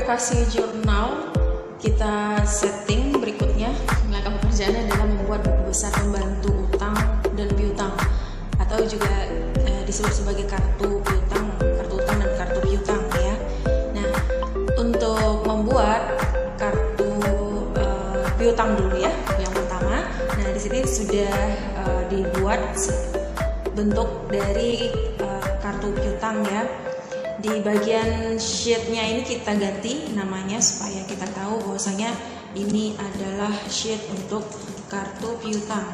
kasih jurnal, kita setting berikutnya. Langkah pekerjaan adalah membuat buku besar pembantu utang dan piutang, atau juga disebut sebagai kartu piutang, kartu utang dan kartu piutang ya. Nah, untuk membuat kartu piutang dulu ya, yang pertama. Nah, di sini sudah dibuat bentuk dari kartu piutang ya. Di bagian sheetnya ini kita ganti namanya supaya kita tahu bahwasanya ini adalah sheet untuk kartu piutang.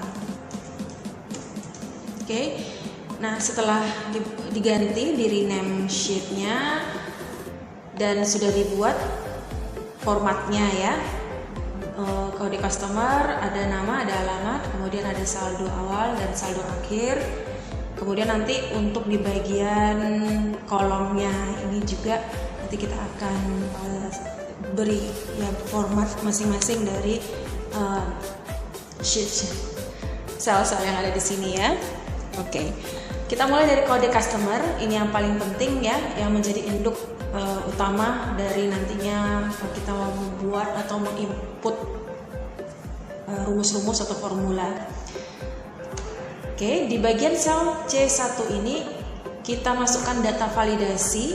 Oke. Nah, setelah diganti, di rename sheetnya dan sudah dibuat formatnya ya. Kode customer, ada nama, ada alamat, kemudian ada saldo awal dan saldo akhir. Kemudian nanti untuk di bagian kolomnya ini juga nanti kita akan beri ya format masing-masing dari sheet sel-sel yang ada di sini ya. Oke. Kita mulai dari kode customer, ini yang paling penting ya, yang menjadi induk utama dari nantinya kita mau membuat atau menginput rumus-rumus atau formula. Oke, di bagian sel C1 ini kita masukkan data validasi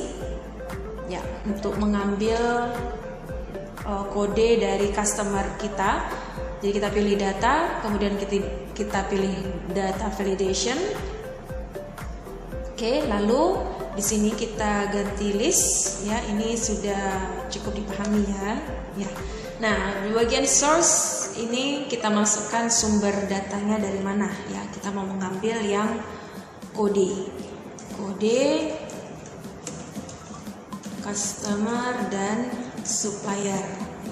ya untuk mengambil kode dari customer kita. Jadi kita pilih data, kemudian kita pilih data validation. Oke, lalu di sini kita ganti list ya, ini sudah cukup dipahami ya. Ya. Nah, di bagian source ini kita masukkan sumber datanya dari mana ya. Kita mau mengambil yang kode customer dan supplier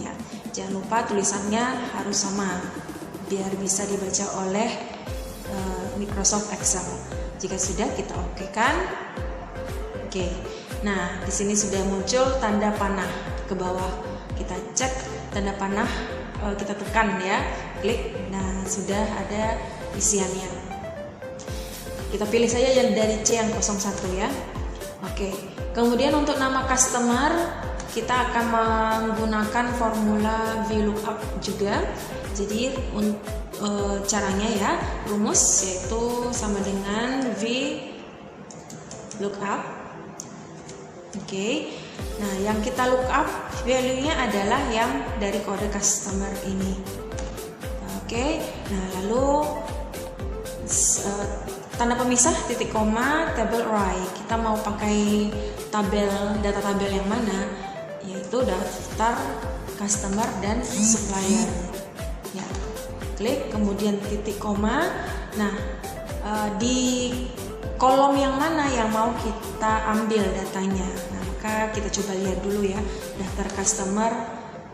ya. Jangan lupa tulisannya harus sama biar bisa dibaca oleh Microsoft Excel. Jika sudah, kita okekan. Oke. Nah, di sini sudah muncul tanda panah ke bawah. Kita cek tanda panah, kita tekan ya, klik. Nah, sudah ada isiannya. Kita pilih saja yang dari C yang 01 ya. Oke. Kemudian untuk nama customer kita akan menggunakan formula VLOOKUP juga. Jadi caranya ya, rumus yaitu sama dengan VLOOKUP. Oke. Nah, yang kita lookup value-nya adalah yang dari kode customer ini. Oke. Nah, lalu tanda pemisah titik koma table array. Kita mau pakai data tabel yang mana? Yaitu daftar customer dan supplier. Ya. Klik kemudian titik koma. Nah, di kolom yang mana yang mau kita ambil datanya? Nah, maka kita coba lihat dulu ya daftar customer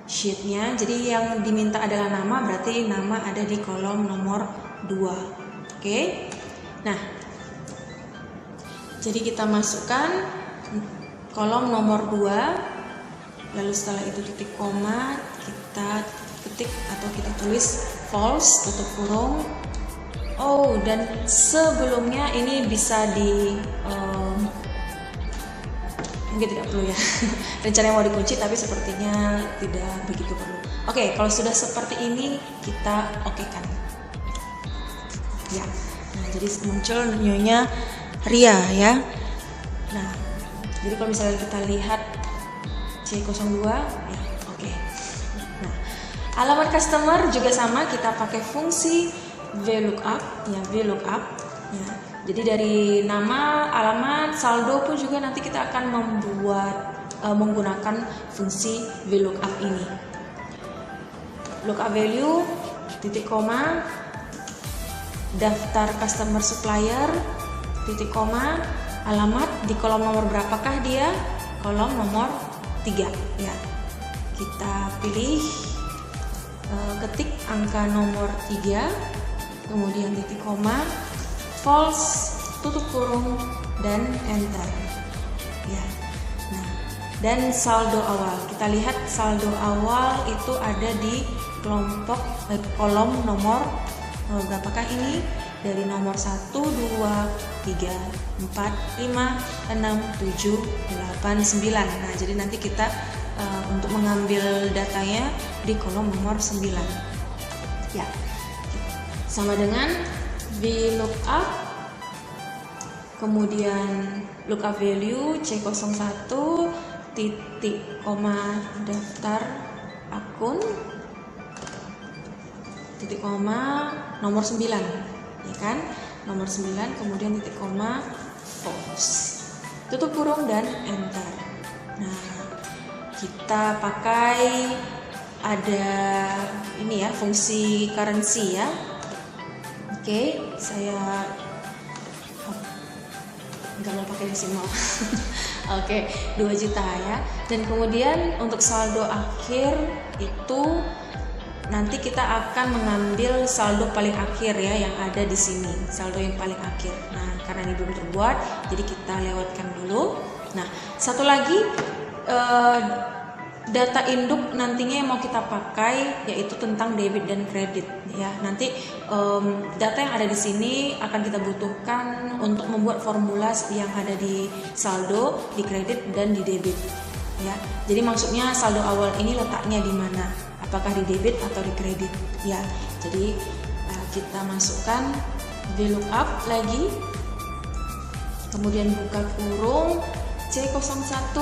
sheetnya. Jadi yang diminta adalah nama, berarti nama ada di kolom nomor 2. Oke. Nah, jadi kita masukkan kolom nomor 2, lalu setelah itu titik koma, kita ketik atau kita tulis false tutup kurung. Oh, dan sebelumnya ini bisa mungkin tidak perlu ya. Rencananya mau dikunci tapi sepertinya tidak begitu perlu. Oke, kalau sudah seperti ini kita okekan. Ya. Nah, jadi muncul nyonya Ria ya. Nah, jadi kalau misalnya kita lihat C02 ya, oke. Nah, alamat customer juga sama, kita pakai fungsi VLOOKUP ya, VLOOKUP ya. Jadi dari nama, alamat, saldo pun juga nanti kita akan menggunakan fungsi VLOOKUP ini. Lookup value titik koma daftar customer supplier titik koma alamat di kolom nomor berapakah dia? Kolom nomor 3 ya. Kita pilih ketik angka nomor 3, kemudian titik koma, false, tutup kurung, dan enter ya. Nah, dan saldo awal, kita lihat saldo awal itu ada di kelompok kolom nomor berapakah ini? Dari nomor 1, 2, 3, 4, 5, 6, 7, 8, 9. Nah, jadi nanti kita untuk mengambil datanya di kolom nomor 9. Ya, sama dengan VLOOKUP, kemudian lookup value C01 titik koma daftar akun titik koma nomor 9, ya kan, nomor 9, kemudian titik koma false, tutup kurung dan enter. Nah, kita pakai ada ini ya, fungsi currency ya. Oke, saya nggak mau pakai desimal. Oke, 2 juta ya. Dan kemudian untuk saldo akhir itu nanti kita akan mengambil saldo paling akhir ya, yang ada di sini, saldo yang paling akhir. Nah, karena ini belum terbuat, jadi kita lewatkan dulu. Nah, satu lagi data induk nantinya yang mau kita pakai yaitu tentang debit dan kredit ya. Nanti data yang ada di sini akan kita butuhkan untuk membuat formula yang ada di saldo, di kredit dan di debit ya. Jadi maksudnya saldo awal ini letaknya di mana? Apakah di debit atau di kredit ya. Jadi kita masukkan VLOOKUP lagi, kemudian buka kurung C01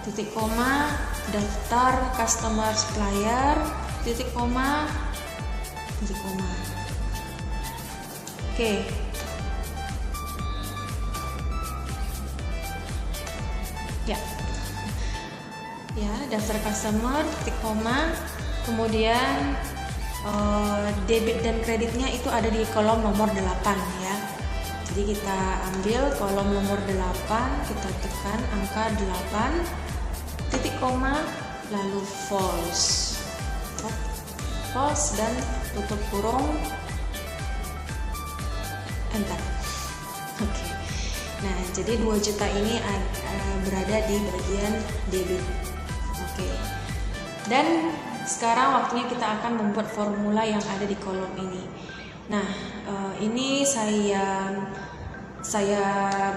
titik koma daftar customer supplier titik koma. Oke. Ya, daftar customer titik koma, kemudian debit dan kreditnya itu ada di kolom nomor 8 ya. Jadi kita ambil kolom nomor 8, kita tekan angka 8 titik koma lalu false dan tutup kurung, enter. Oke. Nah, jadi 2 juta ini berada di bagian debit. Oke. Dan sekarang waktunya kita akan membuat formula yang ada di kolom ini. Nah, ini saya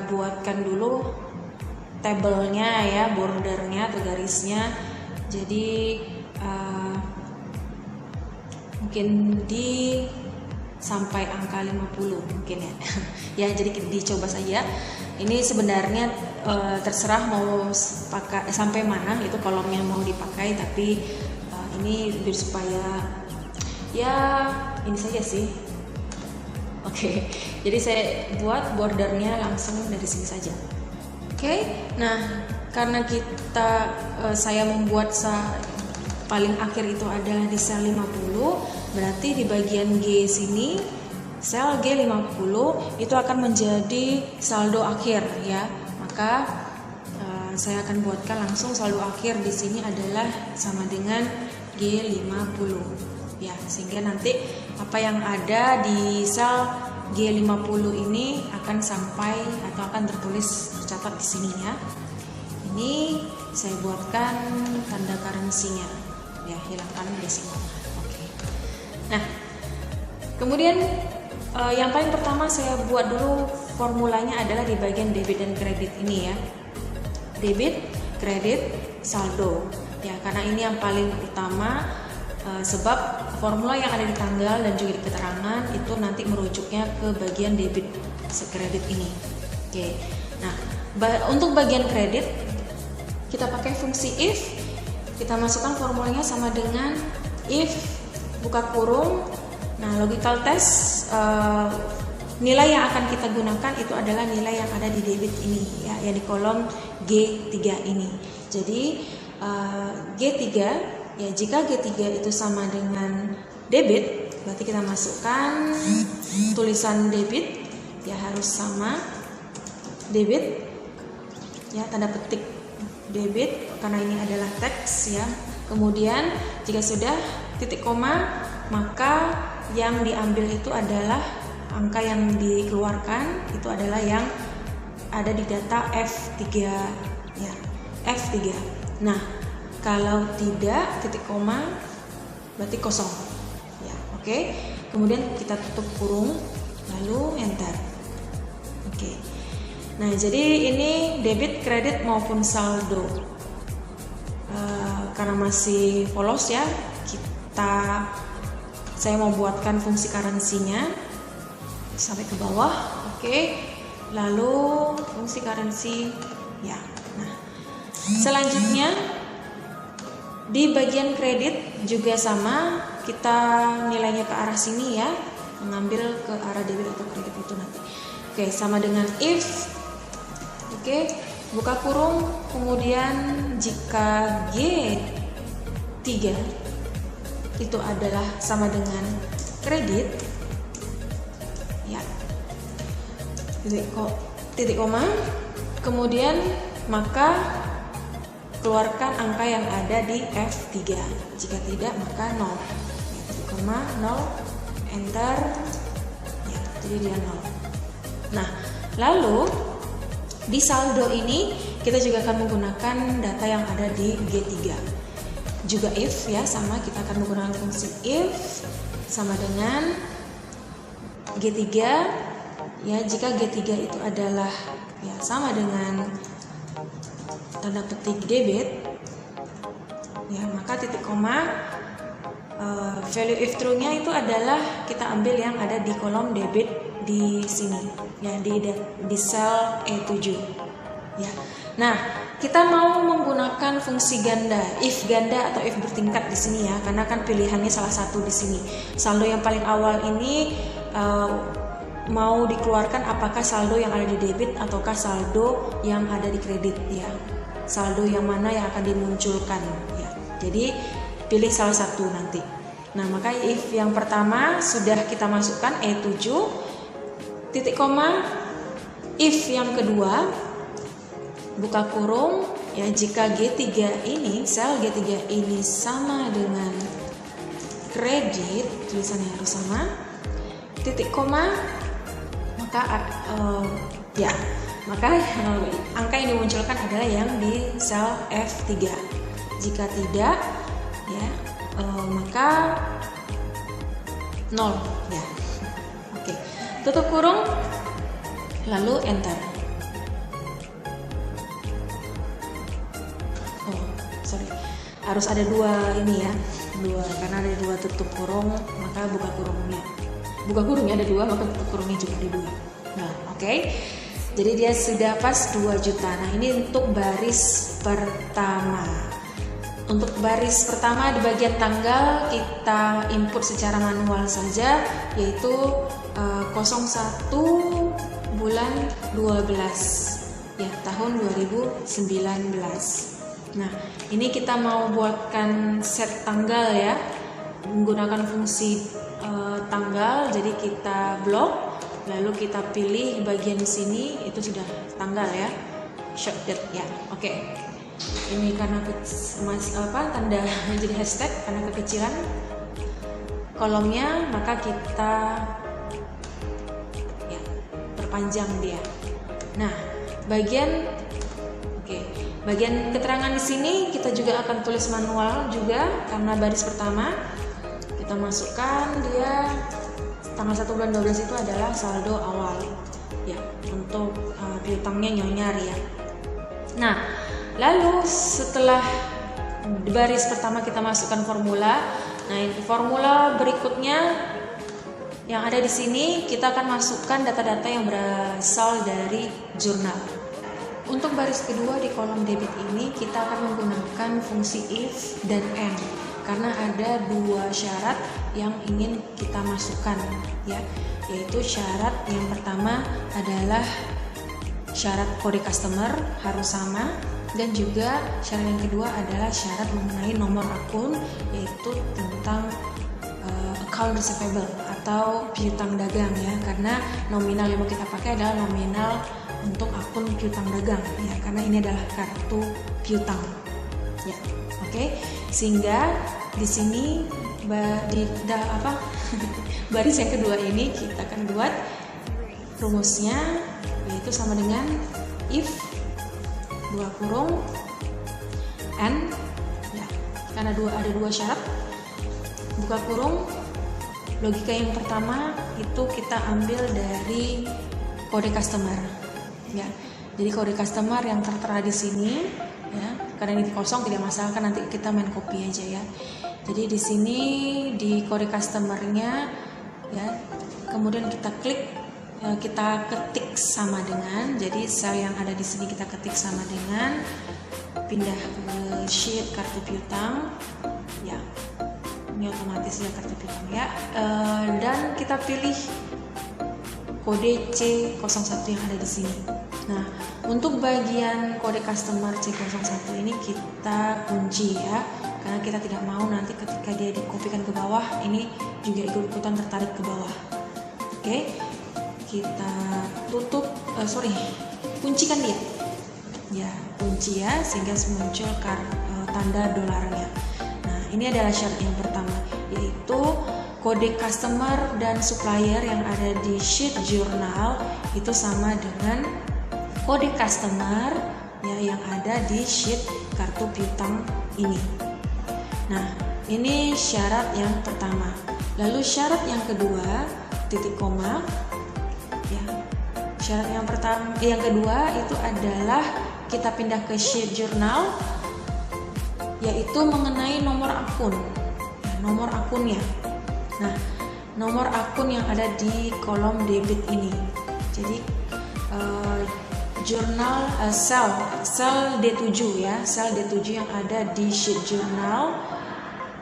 buatkan dulu tabelnya ya, bordernya atau garisnya. Jadi mungkin di sampai angka 50 mungkin ya. Ya, jadi dicoba saja. Ini sebenarnya terserah mau pakai sampai mana itu kolomnya mau dipakai, tapi ini biar supaya ya ini saja sih. Oke. Jadi saya buat bordernya langsung dari sini saja. Oke. Nah, karena saya membuat paling akhir itu adalah di sel 50, berarti di bagian G sini, sel G50 itu akan menjadi saldo akhir ya. Maka saya akan buatkan langsung saldo akhir di sini adalah sama dengan G50 ya, sehingga nanti apa yang ada di sel G50 ini akan sampai atau akan tercatat di sini ya. Ini saya buatkan tanda currency-nya ya, hilangkan desimal. Oke. Nah, kemudian yang paling pertama saya buat dulu formulanya adalah di bagian debit dan kredit ini ya. Debit, kredit, saldo ya, karena ini yang paling utama sebab formula yang ada di tanggal dan juga di keterangan itu nanti merujuknya ke bagian debit kredit ini. Oke. Nah, untuk bagian kredit kita pakai fungsi if. Kita masukkan formulanya sama dengan if buka kurung. Nah, logical test nilai yang akan kita gunakan itu adalah nilai yang ada di debit ini ya, yang di kolom G3 ini. Jadi G3 ya, jika G3 itu sama dengan debit, berarti kita masukkan tulisan debit ya, harus sama debit ya, tanda petik debit karena ini adalah teks ya. Kemudian jika sudah titik koma, maka yang diambil itu adalah angka yang dikeluarkan itu adalah yang ada di data F3 ya, F3. Nah, kalau tidak titik koma berarti kosong ya. Oke. Kemudian kita tutup kurung lalu enter. Oke. Nah, jadi ini debit, kredit maupun saldo. karena masih polos ya, saya mau buatkan fungsi currency-nya sampai ke bawah. Oke. Lalu fungsi currency ya. Nah, selanjutnya di bagian kredit juga sama, kita nilainya ke arah sini ya, mengambil ke arah debit atau kredit itu nanti. Oke, sama dengan if. Oke, buka kurung, kemudian jika G3 itu adalah sama dengan kredit ya, titik koma, kemudian maka keluarkan angka yang ada di F3. Jika tidak maka 0 ya, titik koma 0, enter ya, jadi dia 0. Nah, lalu di saldo ini kita juga akan menggunakan data yang ada di G3. Juga if ya, sama, kita akan menggunakan fungsi if sama dengan G3 ya. Jika G3 itu adalah ya sama dengan tanda petik debit ya, maka titik koma value if true-nya itu adalah kita ambil yang ada di kolom debit di sini ya, di sel E7 ya. Nah, kita mau menggunakan fungsi ganda, if ganda atau if bertingkat di sini ya, karena kan pilihannya salah satu di sini. Saldo yang paling awal ini mau dikeluarkan apakah saldo yang ada di debit ataukah saldo yang ada di kredit ya. Saldo yang mana yang akan dimunculkan ya. Jadi pilih salah satu nanti. Nah, maka if yang pertama sudah kita masukkan E7 titik koma, if yang kedua buka kurung ya, jika G3 ini, sel G3 ini sama dengan kredit, tulisannya harus sama, titik koma, maka angka yang dimunculkan adalah yang di sel F3. Jika tidak ya, maka 0 ya. Oke, tutup kurung lalu enter. Harus ada dua ini ya, karena ada dua tutup kurung, maka buka kurungnya ada dua, maka tutup kurungnya juga ada dua. Nah, oke. Jadi dia sudah pas 2 juta. Nah, ini untuk baris pertama. Untuk baris pertama di bagian tanggal kita input secara manual saja, yaitu 01 bulan 12 ya, tahun 2019. Nah, ini kita mau buatkan set tanggal ya, menggunakan fungsi tanggal. Jadi kita blok, lalu kita pilih bagian sini, itu sudah tanggal ya, shortcut ya. Oke. Ini karena tanda jadi hashtag karena kekecilan kolomnya, maka kita ya perpanjang dia. Nah, bagian keterangan di sini kita juga akan tulis manual juga, karena baris pertama kita masukkan dia tanggal 1 bulan 12 itu adalah saldo awal ya, untuk piutangnya nyonyar ya. Nah, lalu setelah baris pertama kita masukkan formula. Nah, formula berikutnya yang ada di sini kita akan masukkan data-data yang berasal dari jurnal. Untuk baris kedua di kolom debit ini kita akan menggunakan fungsi if dan and, karena ada dua syarat yang ingin kita masukkan ya, yaitu syarat yang pertama adalah syarat kode customer harus sama, dan juga syarat yang kedua adalah syarat mengenai nomor akun, yaitu tentang account receivable atau piutang dagang ya, karena nominal yang mau kita pakai adalah nominal untuk akun piutang dagang ya, karena ini adalah kartu piutang ya. Oke, sehingga di sini baris yang kedua ini kita akan buat rumusnya, yaitu sama dengan if dua kurung and ya, karena ada dua syarat, buka kurung. Logika yang pertama itu kita ambil dari kode customer ya. Jadi kode customer yang tertera di sini ya. Karena ini kosong tidak masalah, kan nanti kita main copy aja ya. Jadi di sini di kode customer-nya ya, kemudian kita klik, kita ketik sama dengan, jadi sel yang ada di sini kita ketik sama dengan, pindah ke sheet kartu piutang ya, ini otomatis ya kartu piutang ya, dan kita pilih kode C01 yang ada di sini. Nah, untuk bagian kode customer C01 ini kita kunci ya, karena kita tidak mau nanti ketika dia dikopikan ke bawah ini juga ikut-ikutan tertarik ke bawah. Oke, kita tutup, kuncikan dia ya, kunci ya, sehingga muncul tanda dolarnya. Nah, ini adalah syarat yang pertama, yaitu kode customer dan supplier yang ada di sheet jurnal itu sama dengan kode customer ya yang ada di sheet kartu piutang ini. Nah, ini syarat yang pertama. Lalu syarat yang kedua, titik koma ya. Syarat yang kedua itu adalah kita pindah ke sheet jurnal, yaitu mengenai nomor akun ya, nomor akunnya. Nah, nomor akun yang ada di kolom debit ini. Jadi jurnal sel D7 ya, sel D7 yang ada di sheet jurnal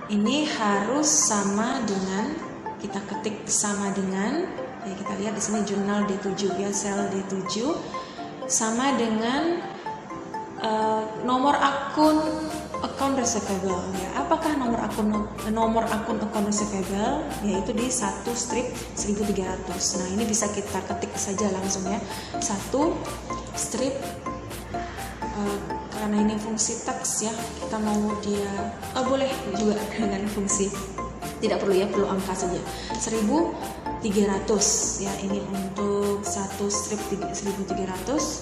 ini harus sama dengan, kita ketik sama dengan ya, kita lihat di sini jurnal D7 ya, sel D7 sama dengan nomor akun account receivable ya. Apakah nomor akun account receivable? Yaitu di 1 strip 1300. Nah, ini bisa kita ketik saja langsung ya, 1 strip, karena ini fungsi teks ya, kita mau dia boleh juga dengan fungsi, tidak perlu ya, perlu angka saja, 1300 ya, ini untuk 1 strip 1300.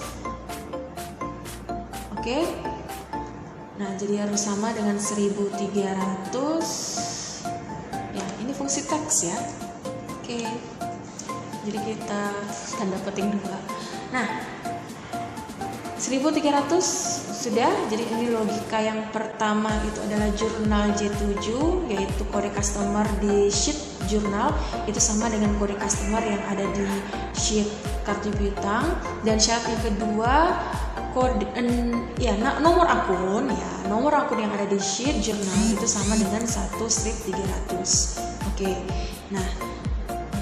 Oke. Nah, jadi harus sama dengan 1300 ya, ini fungsi teks ya. Oke, jadi kita tanda petik dulu. Nah, 1300 sudah. Jadi ini logika yang pertama itu adalah jurnal J7, yaitu kode customer di sheet jurnal itu sama dengan kode customer yang ada di sheet kartu piutang. Dan syarat yang kedua, nomor akun ya, nomor akun yang ada di sheet jurnal itu sama dengan 1 strip 300. Oke. Nah,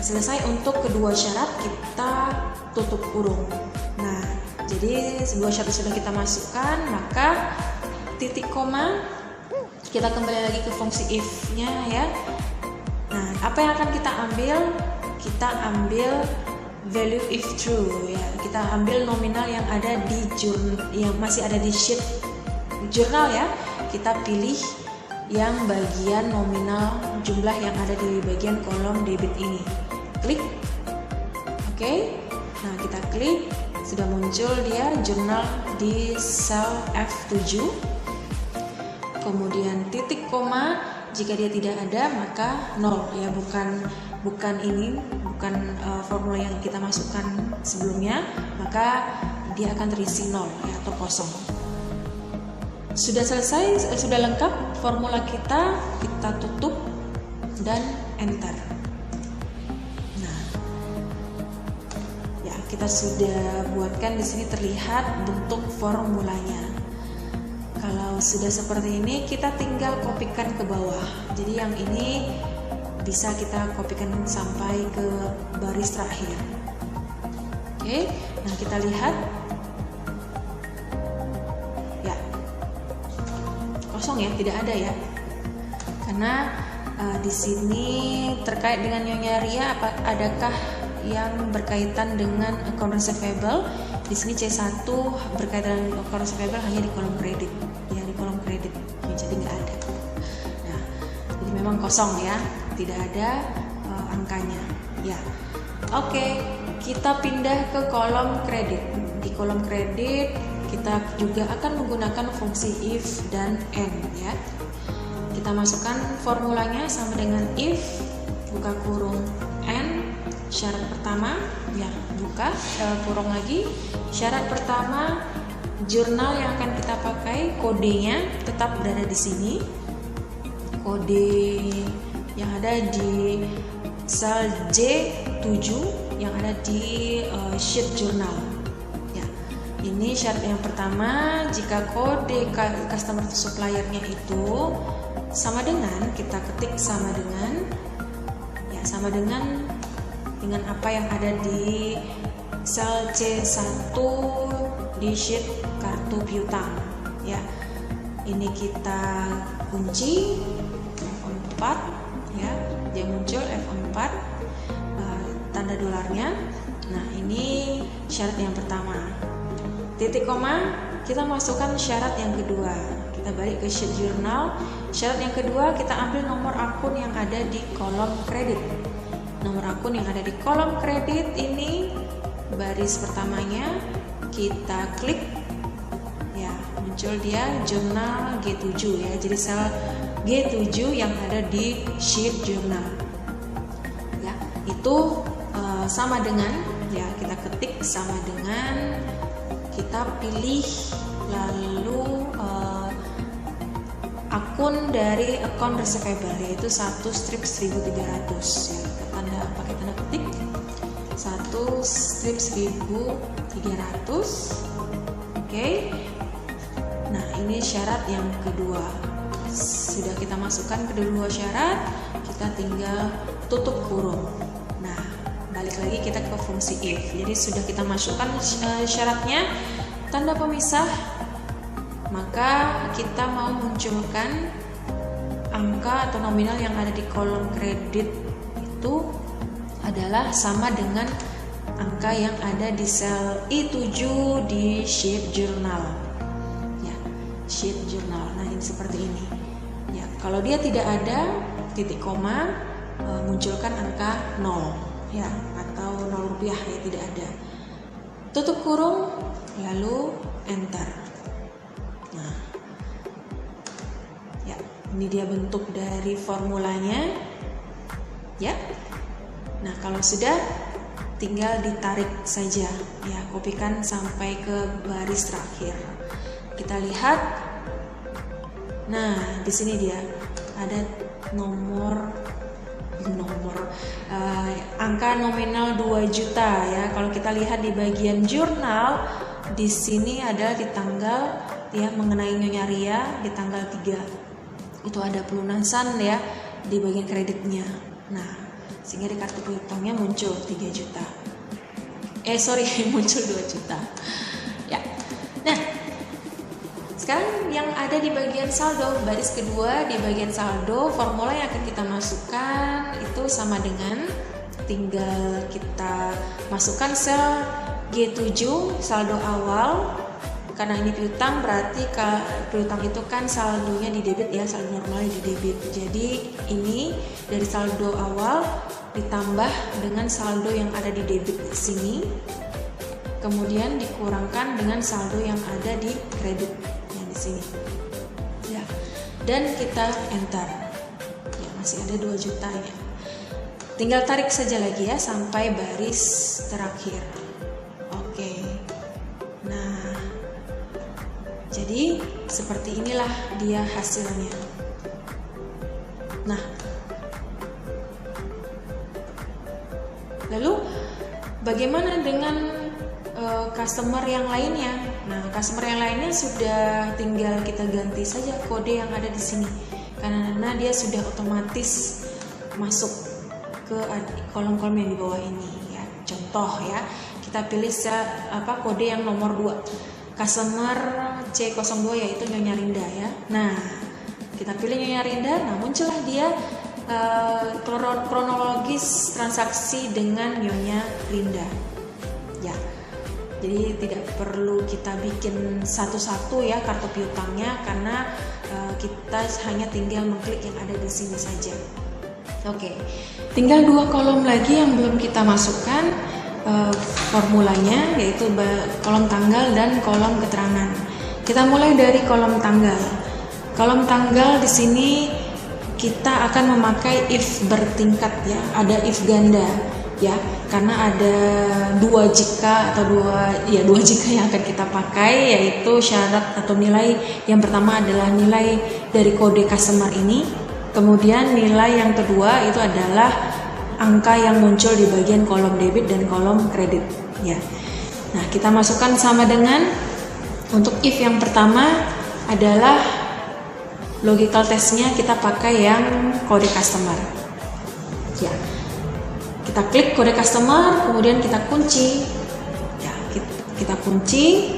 selesai untuk kedua syarat, kita tutup kurung. Nah, jadi dua syarat sudah kita masukkan, maka titik koma, kita kembali lagi ke fungsi if-nya ya. Nah, apa yang akan kita ambil? Kita ambil value if true ya, kita ambil nominal yang ada di yang masih ada di sheet jurnal ya, kita pilih yang bagian nominal jumlah yang ada di bagian kolom debit ini, klik. Oke. Nah, kita klik, sudah muncul dia jurnal di sel F7, kemudian titik koma, jika dia tidak ada maka 0 ya, bukan formula yang kita masukkan sebelumnya, maka dia akan terisi 0 ya, atau kosong. Sudah selesai, sudah lengkap formula kita tutup dan enter. Nah, ya, kita sudah buatkan di sini terlihat bentuk formulanya. Kalau sudah seperti ini, kita tinggal kopikan ke bawah. Jadi yang ini bisa kita kopikan sampai ke baris terakhir. Oke, nah kita lihat ya, kosong ya, tidak ada ya, karena di sini terkait dengan Nyonya Ria, adakah yang berkaitan dengan account receivable? Di sini C1 berkaitan dengan account receivable hanya di kolom kredit ya, di kolom kredit ya, jadi nggak ada. Nah, jadi memang kosong ya, tidak ada angkanya ya. Oke, kita pindah ke kolom kredit. Di kolom kredit kita juga akan menggunakan fungsi if dan and ya. Kita masukkan formulanya sama dengan if, buka kurung, and syarat pertama ya, buka kurung lagi, syarat pertama jurnal yang akan kita pakai, kodenya tetap berada di sini. Kode yang ada di sel J7 yang ada di sheet jurnal. Ya, ini syarat yang pertama. Jika kode customer to suppliernya itu sama dengan, kita ketik sama dengan, ya sama dengan apa yang ada di sel C1 di sheet kartu piutang. Ya, ini kita kunci F4, ya, dia muncul F4, tanda dolarnya. Nah, ini syarat yang pertama. Titik koma, kita masukkan syarat yang kedua. Kita balik ke sheet jurnal. Syarat yang kedua, kita ambil nomor akun yang ada di kolom kredit. Nomor akun yang ada di kolom kredit ini, baris pertamanya kita klik, ya, muncul dia jurnal G7 ya. Jadi sel G7 yang ada di sheet jurnal. Ya, itu sama dengan, ya, kita ketik sama dengan, kita pilih lalu akun dari account receivable, yaitu 1 strip 1300 ya. Pakai tanda ketik 1 strip 1300. Oke. Nah, ini syarat yang kedua. Sudah kita masukkan kedua syarat, kita tinggal tutup kurung. Nah, balik lagi kita ke fungsi if. Jadi sudah kita masukkan syaratnya, tanda pemisah, maka kita mau munculkan angka atau nominal yang ada di kolom kredit itu adalah sama dengan angka yang ada di sel I7 di sheet jurnal. Ya, sheet jurnal. Nah, ini seperti ini. Ya, kalau dia tidak ada titik koma, munculkan angka 0 ya, atau 0 rupiah ya, tidak ada. Tutup kurung lalu enter. Nah, ya, ini dia bentuk dari formulanya. Ya. Nah, kalau sudah, tinggal ditarik saja ya, kopikan sampai ke baris terakhir. Kita lihat. Nah, di sini dia ada angka nominal 2 juta ya. Kalau kita lihat di bagian jurnal, di sini ada di tanggal ya, mengenai Nyonya Ria di tanggal 3. Itu ada pelunasan ya di bagian kreditnya. Nah, sehingga di kartu piutangnya muncul 3 juta. Muncul 2 juta. Ya. Nah, sekarang yang ada di bagian saldo, baris kedua di bagian saldo, formula yang akan kita masukkan itu sama dengan, tinggal kita masukkan sel G7 saldo awal. Karena ini piutang, berarti piutang itu kan saldonya di debit ya, saldo normalnya di debit. Jadi ini dari saldo awal ditambah dengan saldo yang ada di debit di sini, kemudian dikurangkan dengan saldo yang ada di kredit yang di sini. Ya. Dan kita enter. Ya, masih ada 2 juta ya. Tinggal tarik saja lagi ya sampai baris terakhir. Oke. Nah, jadi seperti inilah dia hasilnya. Nah, lalu bagaimana dengan customer yang lainnya? Nah, customer yang lainnya sudah tinggal kita ganti saja kode yang ada di sini, karena dia sudah otomatis masuk ke kolom-kolom yang di bawah ini ya. Contoh ya, kita pilih kode yang nomor 2, customer C02 yaitu Nyonya Rinda ya. Nah, kita pilih Nyonya Rinda, nah muncullah dia kronologis transaksi dengan Nyonya Rinda ya. Jadi tidak perlu kita bikin satu-satu ya kartu piutangnya, karena kita hanya tinggal mengklik yang ada di sini saja. Oke, tinggal 2 kolom lagi yang belum kita masukkan formulanya, yaitu kolom tanggal dan kolom keterangan. Kita mulai dari kolom tanggal. Kolom tanggal di sini kita akan memakai if bertingkat ya, ada if ganda. ya, karena ada dua jika yang akan kita pakai, yaitu syarat atau nilai yang pertama adalah nilai dari kode customer ini, kemudian nilai yang kedua itu adalah angka yang muncul di bagian kolom debit dan kolom kredit, ya. Nah, kita masukkan sama dengan untuk if yang pertama adalah logical testnya kita pakai yang kode customer, ya. Kita klik kode customer, kemudian kita kunci, ya, kita kunci,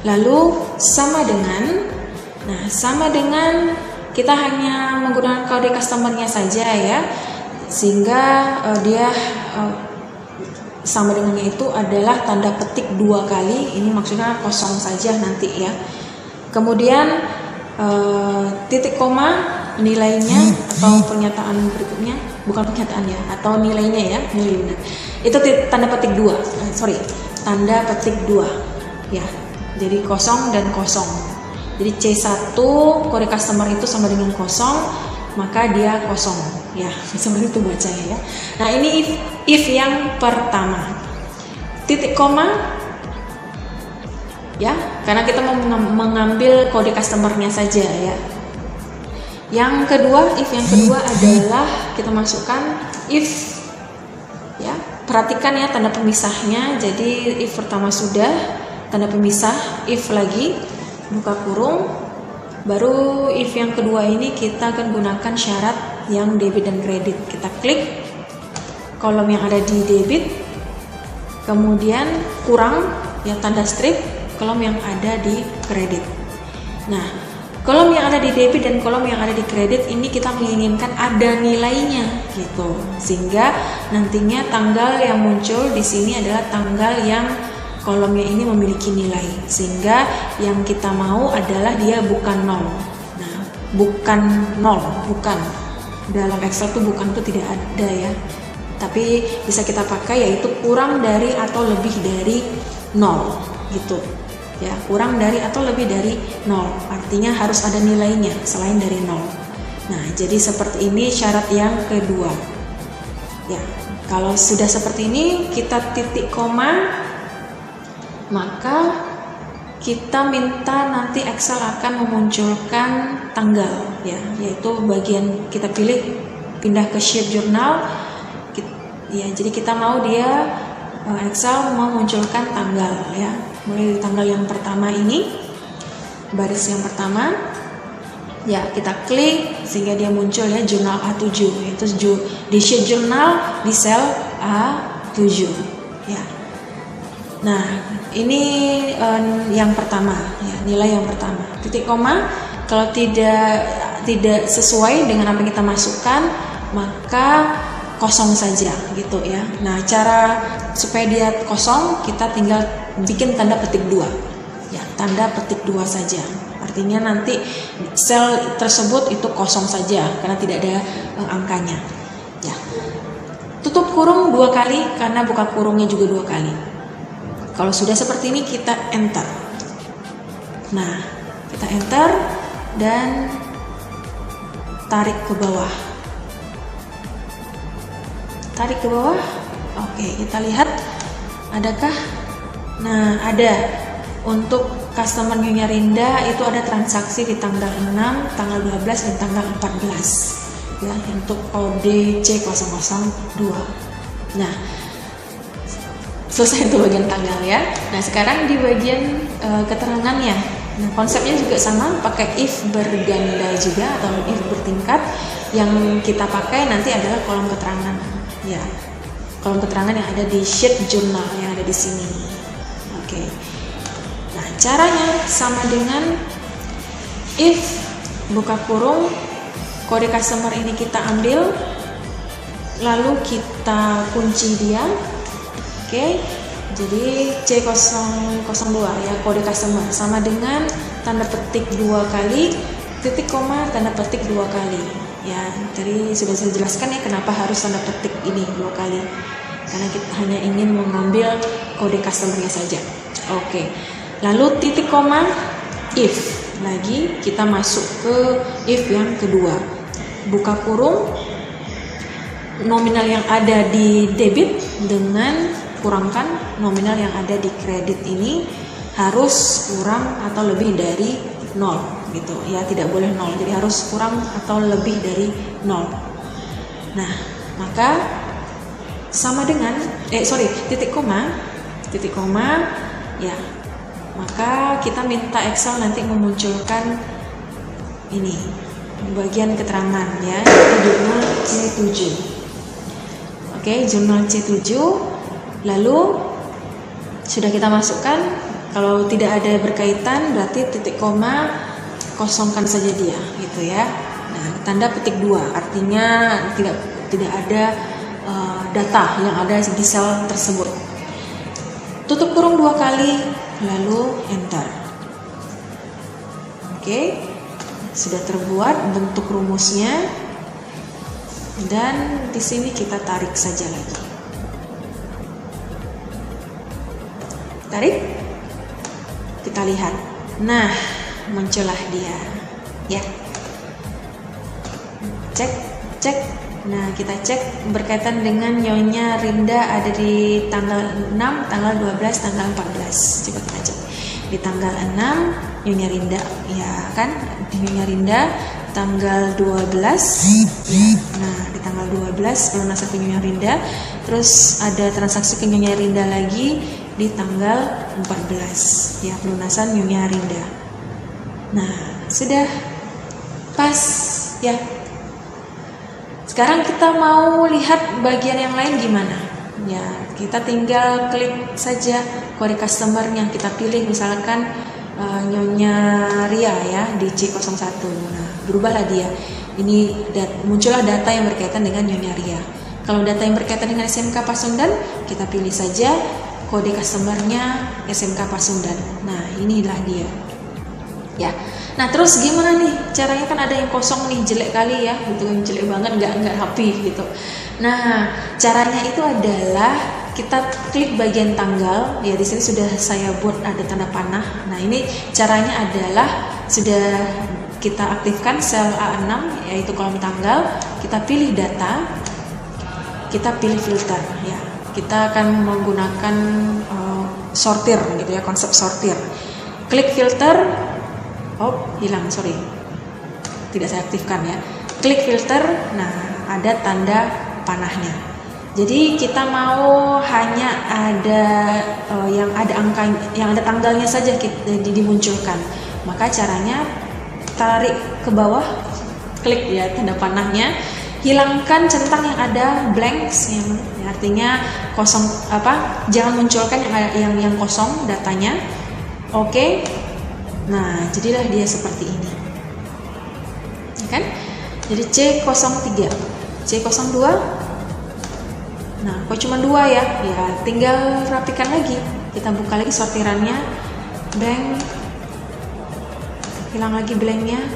lalu sama dengan kita hanya menggunakan kode customernya saja, ya, sehingga dia sama dengannya itu adalah tanda petik 2 kali, ini maksudnya kosong saja nanti, ya. Kemudian titik koma nilainya atau pernyataan berikutnya, bukan pernyataan ya, atau nilainya, ya, nilainya itu tanda petik 2, tanda petik 2, ya, jadi kosong dan kosong. Jadi C1 kode customer itu sama dengan kosong, maka dia kosong, ya, seperti itu bacanya, ya. Nah, ini if yang pertama, titik koma, ya, karena kita mau mengambil kode customernya saja, ya. Yang kedua, if yang kedua adalah kita masukkan if, ya, perhatikan ya tanda pemisahnya. Jadi if pertama sudah, tanda pemisah, if lagi, buka kurung, baru if yang kedua ini kita akan gunakan syarat yang debit dan kredit. Kita klik kolom yang ada di debit, kemudian kurang, ya, tanda strip, kolom yang ada di kredit. Nah, kolom yang ada di debit dan kolom yang ada di kredit ini kita menginginkan ada nilainya, gitu, sehingga nantinya tanggal yang muncul di sini adalah tanggal yang kolomnya ini memiliki nilai, sehingga yang kita mau adalah dia bukan 0. Nah, bukan 0, bukan dalam Excel tuh bukan tuh tidak ada, ya, tapi bisa kita pakai yaitu kurang dari atau lebih dari 0, gitu. Ya, kurang dari atau lebih dari 0, artinya harus ada nilainya selain dari 0. Nah, jadi seperti ini syarat yang kedua, ya. Kalau sudah seperti ini, kita titik koma, maka kita minta nanti Excel akan memunculkan tanggal, ya, yaitu bagian kita pilih pindah ke sheet jurnal, ya. Jadi kita mau dia Excel memunculkan tanggal, ya, mulai dari tanggal yang pertama ini, baris yang pertama, ya, kita klik sehingga dia muncul, ya, jurnal A7, itu di sheet jurnal di sel A7, ya. Nah, ini yang pertama, ya, nilai yang pertama. Titik koma, kalau tidak sesuai dengan apa yang kita masukkan, maka kosong saja, gitu, ya. Nah, cara supaya dia kosong, kita tinggal bikin tanda petik 2, ya, tanda petik 2 saja. Artinya nanti sel tersebut itu kosong saja karena tidak ada angkanya, ya. Tutup kurung 2 kali karena buka kurungnya juga 2 kali. Kalau sudah seperti ini kita enter. Nah, kita enter dan tarik ke bawah. Tarik ke bawah. Oke, kita lihat adakah? Nah, ada. Untuk customer Nyonya Rinda itu ada transaksi di tanggal 6, tanggal 12 dan tanggal 14, ya, untuk kode C002. Nah, selesai untuk bagian tanggal, ya. Nah, sekarang di bagian keterangannya. Nah, konsepnya juga sama, pakai if berganda juga atau if bertingkat. Yang kita pakai nanti adalah kolom keterangan, ya, kolom keterangan yang ada di sheet jurnal yang ada di sini. Oke. Nah, caranya sama dengan if buka kurung, kode customer ini kita ambil, lalu kita kunci dia. Oke, jadi C002, ya, kode customer sama dengan tanda petik 2 kali, titik koma, tanda petik 2 kali, ya. Tadi sudah saya jelaskan, ya, kenapa harus tanda petik ini 2 kali, karena kita hanya ingin mengambil kode customernya saja. Oke, lalu titik koma, if lagi kita masuk ke if yang kedua, buka kurung, nominal yang ada di debit dengan kurangkan nominal yang ada di kredit ini harus kurang atau lebih dari 0 gitu ya, tidak boleh 0, jadi harus kurang atau lebih dari 0. Nah, maka sama dengan titik koma ya, maka kita minta Excel nanti memunculkan ini bagian keterangan ya, jurnal C7. Oke, jurnal C7. Lalu sudah kita masukkan, kalau tidak ada berkaitan berarti titik koma kosongkan saja dia gitu ya. Nah, tanda petik 2 artinya tidak ada data yang ada di sel tersebut. Tutup kurung 2 kali lalu enter. Oke, sudah terbuat bentuk rumusnya, dan di sini kita tarik saja lagi. Tarik, kita lihat. Nah, muncullah dia ya. Cek. Nah, kita cek berkaitan dengan Nyonya Rinda ada di tanggal 6, tanggal 12, tanggal 14. Coba kita cek. Di tanggal 6 Nyonya Rinda ya kan, di Nyonya Rinda tanggal 12 ya. Nah, di tanggal 12 pelunasan ke Nyonya Rinda, terus ada transaksi ke Nyonya Rinda lagi di tanggal 14 ya, pelunasan Nyonya Rinda. Nah, sudah pas ya. Sekarang kita mau lihat bagian yang lain gimana ya, kita tinggal klik saja query customer-nya, kita pilih misalkan Nyonya Ria ya di C01. Nah, berubahlah dia. Ini muncullah data yang berkaitan dengan Nyonya Ria. Kalau data yang berkaitan dengan SMK Pasundan, kita pilih saja kode customer-nya SMK Pasundan. Nah, inilah dia. Ya. Nah, terus gimana nih caranya? Kan ada yang kosong nih, jelek kali ya, gitu kan, jelek banget, nggak rapi gitu. Nah, caranya itu adalah kita klik bagian tanggal ya, di sini sudah saya buat ada tanda panah. Nah, ini caranya adalah sudah kita aktifkan sel A6 yaitu kolom tanggal, kita pilih data, kita pilih filter ya. Kita akan menggunakan sortir gitu ya, konsep sortir. Klik filter. Oh, hilang, sorry. Tidak saya aktifkan ya. Klik filter, nah ada tanda panahnya. Jadi kita mau hanya ada yang ada angka, yang ada tanggalnya saja dimunculkan. Maka caranya tarik ke bawah, klik ya tanda panahnya, hilangkan centang yang ada blanks, yang artinya kosong jangan munculkan yang kosong datanya. Oke. Nah, jadilah dia seperti ini. Ya kan? Jadi C03, C02. Nah, kok cuma 2 ya? Ya, tinggal rapikan lagi. Kita buka lagi sortirannya. Blank. Hilang lagi blanknya.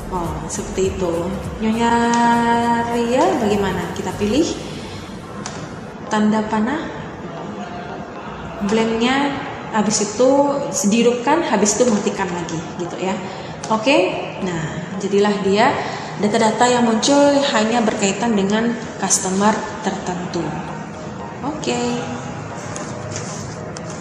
Oh, seperti itu. Nyonya Ria bagaimana? Kita pilih tanda panah. Blanknya, habis itu dihidupkan, habis itu matikan lagi gitu ya. Oke. Nah, jadilah dia data-data yang muncul hanya berkaitan dengan customer tertentu. Oke.